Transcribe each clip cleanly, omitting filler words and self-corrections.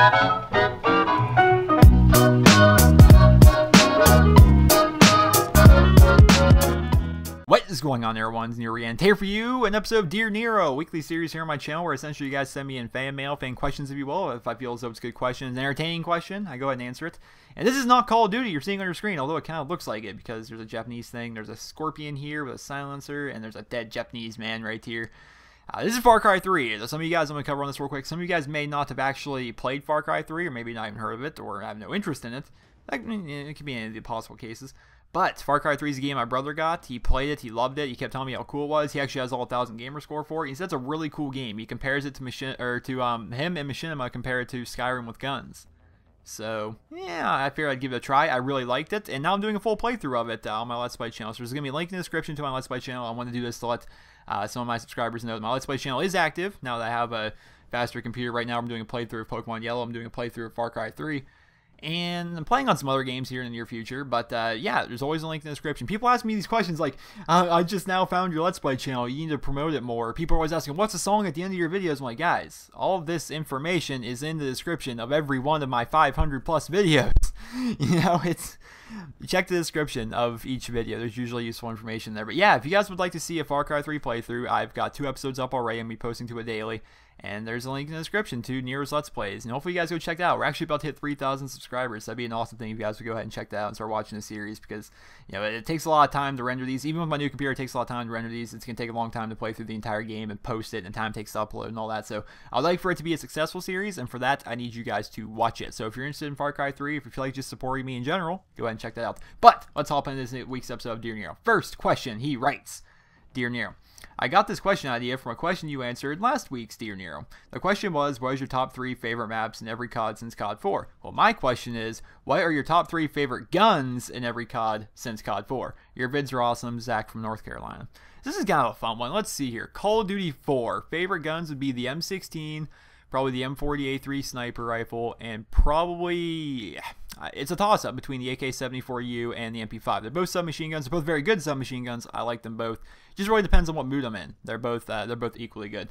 What is going on, everyone? Nero again. Here for you, an episode of Dear Nero, a weekly series here on my channel where essentially you guys send me in fan mail, fan questions if you will. If I feel as though it's a good question, an entertaining question, I go ahead and answer it. And this is not Call of Duty you're seeing on your screen, although it kind of looks like it because there's a Japanese thing. There's a scorpion here with a silencer, and there's a dead Japanese man right here. This is Far Cry 3. Some of you guys, I'm going to cover on this real quick. Some of you guys may not have actually played Far Cry 3, or maybe not even heard of it, or have no interest in it. It could be any of the possible cases. But Far Cry 3 is a game my brother got. He played it. He loved it. He kept telling me how cool it was. He actually has all 1,000 gamer score for it. He says it's a really cool game. He compares it to him and Machinima compare it to Skyrim with guns. So yeah, I figured I'd give it a try. I really liked it, and now I'm doing a full playthrough of it on my Let's Play channel. So there's gonna be a link in the description to my Let's Play channel. I want to do this to let some of my subscribers know that my Let's Play channel is active now that I have a faster computer. Right now, I'm doing a playthrough of Pokemon Yellow. I'm doing a playthrough of Far Cry 3. And I'm playing on some other games here in the near future, but yeah, there's always a link in the description. People ask me these questions like, I just now found your Let's Play channel, you need to promote it more. People are always asking, what's the song at the end of your videos? I'm like, guys, all of this information is in the description of every one of my 500 plus videos. You know, check the description of each video. There's usually useful information there. But yeah, if you guys would like to see a Far Cry 3 playthrough, I've got 2 episodes up already. I'm going to be posting to it daily. And there's a link in the description to Nero's Let's Plays. And hopefully you guys go check that out. We're actually about to hit 3,000 subscribers. That'd be an awesome thing if you guys would go ahead and check that out and start watching the series. Because, you know, it takes a lot of time to render these. Even with my new computer, it takes a lot of time to render these. It's going to take a long time to play through the entire game and post it. And time takes to upload and all that. So I'd like for it to be a successful series. And for that, I need you guys to watch it. So if you're interested in Far Cry 3, if you feel like just supporting me in general, go ahead and check that out. But let's hop into this week's episode of Dear Nero. First question, he writes, Dear Nero, I got this question idea from a question you answered last week's Dear Nero. The question was, what is your top 3 favorite maps in every COD since COD 4? Well, my question is, what are your top 3 favorite guns in every COD since COD 4? Your vids are awesome, Zach from North Carolina. This is kind of a fun one. Let's see here. Call of Duty 4. Favorite guns would be the M16, probably the M40A3 sniper rifle, and probably, it's a toss-up between the AK-74U and the MP5. They're both submachine guns. They're both very good submachine guns. I like them both. Just really depends on what mood I'm in. They're both equally good.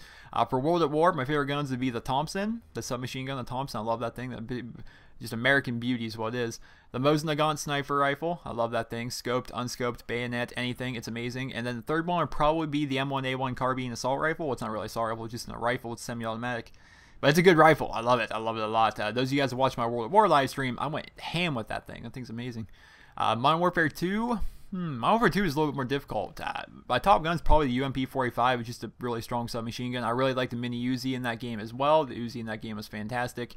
For World at War, my favorite guns would be the Thompson, the submachine gun, the Thompson. I love that thing. Just American beauty is what it is. The Mosin Nagant sniper rifle. I love that thing. Scoped, unscoped, bayonet, anything. It's amazing. And then the third one would probably be the M1A1 carbine assault rifle. Well, it's not really assault rifle, it's just a rifle. It's semi-automatic. But it's a good rifle. I love it. I love it a lot. Those of you guys who watch my World at War live stream, I went ham with that thing. That thing's amazing. Modern Warfare 2. Modern Warfare 2 is a little bit more difficult. My top gun's probably the UMP-45, which is just a really strong submachine gun. I really like the mini Uzi in that game as well. The Uzi in that game was fantastic.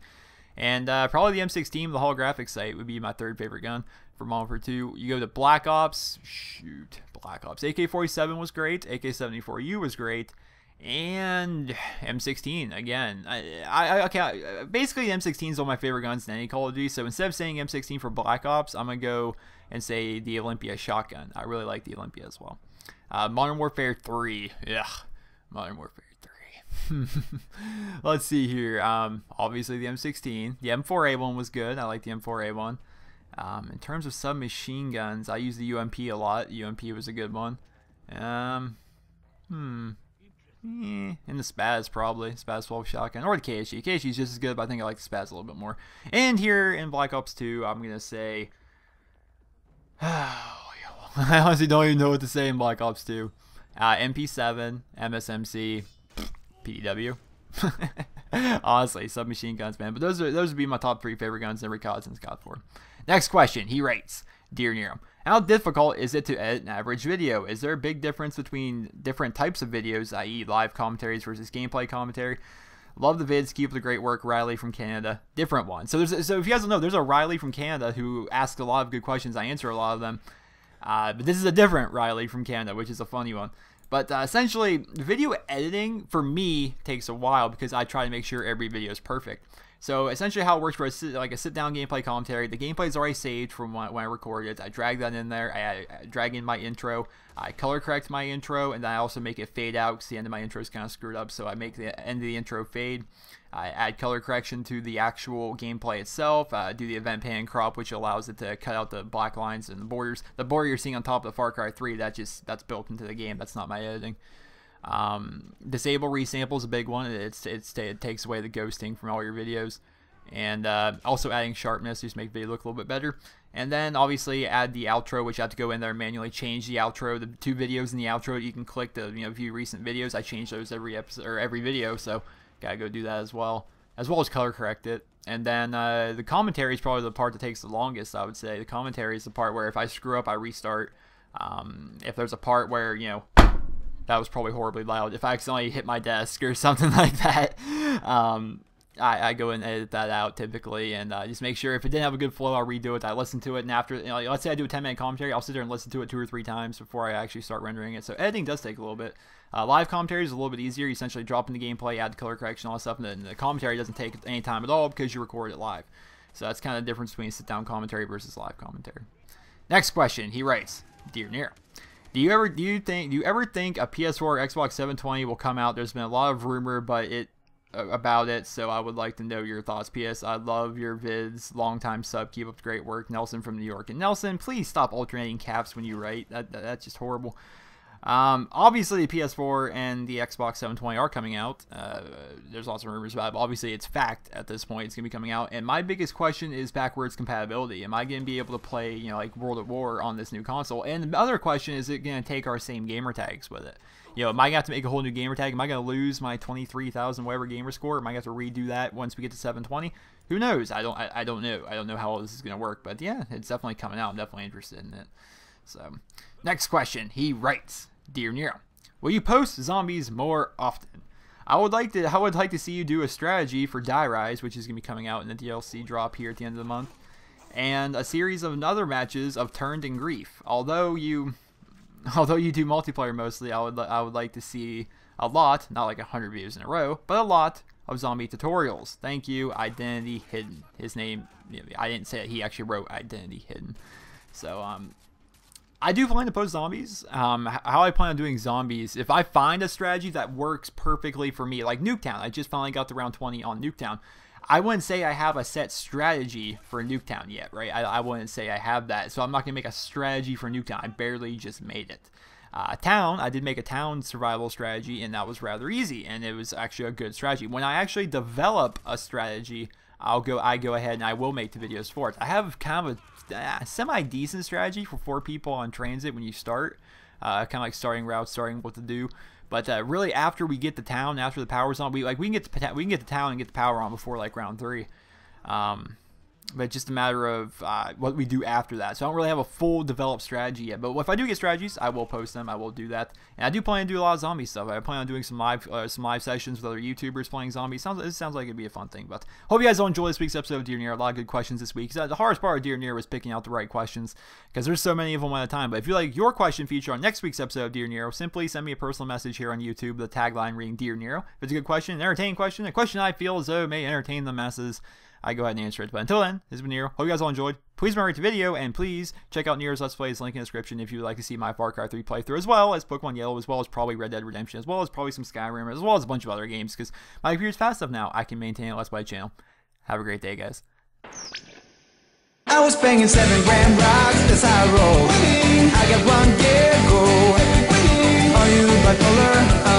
And probably the M16, the holographic sight, would be my third favorite gun for Modern Warfare 2. You go to Black Ops. Shoot. Black Ops. AK-47 was great. AK-74U was great. And M16 again. Okay, basically M16 is one of my favorite guns in any Call of Duty. So instead of saying M16 for Black Ops, I'm gonna go and say the Olympia shotgun. I really like the Olympia as well. Modern Warfare 3. Yeah, Modern Warfare 3. Let's see here. Obviously the M16. The M4A1 was good. I like the M4A1. In terms of submachine guns, I use the UMP a lot. The UMP was a good one. And the Spaz probably. Spaz 12 shotgun. Or the KSG. KSG is just as good, but I think I like the Spaz a little bit more. And here in Black Ops 2, I'm going to say... I honestly don't even know what to say in Black Ops 2. MP7, MSMC, PDW. Honestly, submachine guns, man. But those would be my top 3 favorite guns in every COD since COD 4. Next question. He writes, Dear Nero, how difficult is it to edit an average video? Is there a big difference between different types of videos, i.e. live commentaries versus gameplay commentary? Love the vids. Keep up the great work. Riley from Canada. Different one. So if you guys don't know, there's a Riley from Canada who asks a lot of good questions. I answer a lot of them. But this is a different Riley from Canada, which is a funny one. But essentially, video editing, for me, takes a while because I try to make sure every video is perfect. So essentially how it works for a sit-down gameplay commentary, the gameplay is already saved from when I record it. I drag that in there. I drag in my intro. I color correct my intro, and then I also make it fade out because the end of my intro is kind of screwed up. So I make the end of the intro fade. I add color correction to the actual gameplay itself. Do the event pan crop, which allows it to cut out the black lines and the borders. The border you're seeing on top of the Far Cry 3, that's built into the game. That's not my editing. Disable resample is a big one. It takes away the ghosting from all your videos. And also adding sharpness just make the video look a little bit better. And then obviously add the outro, which I have to go in there and manually change the outro. The 2 videos in the outro, you can click to view recent videos. I change those every episode or every video, so gotta go do that as well as color correct it. And then the commentary is probably the part that takes the longest. I would say the commentary is the part where if I screw up, I restart. If there's a part where that was probably horribly loud. If I accidentally hit my desk or something like that, I go and edit that out typically, and just make sure if it didn't have a good flow, I'll redo it. I listen to it, and after, let's say I do a 10-minute commentary, I'll sit there and listen to it 2 or 3 times before I actually start rendering it. So editing does take a little bit. Live commentary is a little bit easier. You essentially drop in the gameplay, add the color correction, all that stuff, and then the commentary doesn't take any time at all because you record it live. So that's kind of the difference between sit-down commentary versus live commentary. Next question, he writes, Dear Nero, do you ever think a PS4 or Xbox 720 will come out? There's been a lot of rumor, about it, so I would like to know your thoughts. P.S. I love your vids. Longtime sub. Keep up the great work. Nelson from New York. And Nelson, please stop alternating caps when you write. That's just horrible. Obviously, the PS4 and the Xbox 720 are coming out. There's lots of rumors about it, but obviously it's fact at this point. It's going to be coming out. And my biggest question is backwards compatibility. Am I going to be able to play, like World at War on this new console? And the other question is, it going to take our same gamer tags with it? Am I going to have to make a whole new gamer tag? Am I going to lose my 23,000 whatever gamer score? Am I going to have to redo that once we get to 720? Who knows? I don't know. I don't know how all this is going to work. But yeah, it's definitely coming out. I'm definitely interested in it. So, next question. He writes, Dear Nero, will you post zombies more often? I would like to see you do a strategy for Die Rise, which is going to be coming out in the DLC drop here at the end of the month, and a series of other matches of Turned and Grief. Although you do multiplayer mostly, I would like to see a lot, not like 100 videos in a row, but a lot of zombie tutorials. Thank you, Identity Hidden. His name, I didn't say it, he actually wrote Identity Hidden. So, I do plan to post zombies. How I plan on doing zombies, if I find a strategy that works perfectly for me, like Nuketown, I just finally got to round 20 on Nuketown. I wouldn't say I have a set strategy for Nuketown yet, right? I wouldn't say I have that, so I'm not going to make a strategy for Nuketown. I barely just made it. Town, I did make a town survival strategy, and that was rather easy, and it was actually a good strategy. When I actually develop a strategy, I go ahead and I will make the videos for it. I have kind of a semi-decent strategy for 4 people on transit when you start, kind of like starting routes, starting what to do. But really, after we get the town, after the power's on, we can get the town and get the power on before like round 3. But just a matter of what we do after that. So I don't really have a full developed strategy yet. But if I do get strategies, I will post them. I will do that. And I do plan to do a lot of zombie stuff. I plan on doing some live sessions with other YouTubers playing zombies. It sounds like it'd be a fun thing. But hope you guys all enjoy this week's episode of Dear Nero. A lot of good questions this week. The hardest part of Dear Nero was picking out the right questions because there's so many of them at a time. But if you like your question featured on next week's episode of Dear Nero, simply send me a personal message here on YouTube with the tagline reading Dear Nero. If it's a good question, an entertaining question, a question I feel as though may entertain the masses, I go ahead and answer it. But until then, this has been Nero. Hope you guys all enjoyed. Please remember to rate the video, and please check out Nero's Let's Plays, link in the description if you would like to see my Far Cry 3 playthrough, as well as Pokemon Yellow, as well as probably Red Dead Redemption, as well as probably some Skyrim, as well as a bunch of other games, because my computer's fast enough now, I can maintain a Let's Play channel. Have a great day, guys. I was banging 7 grand rocks as I roll. I got 1 gear go. Are you bipolar?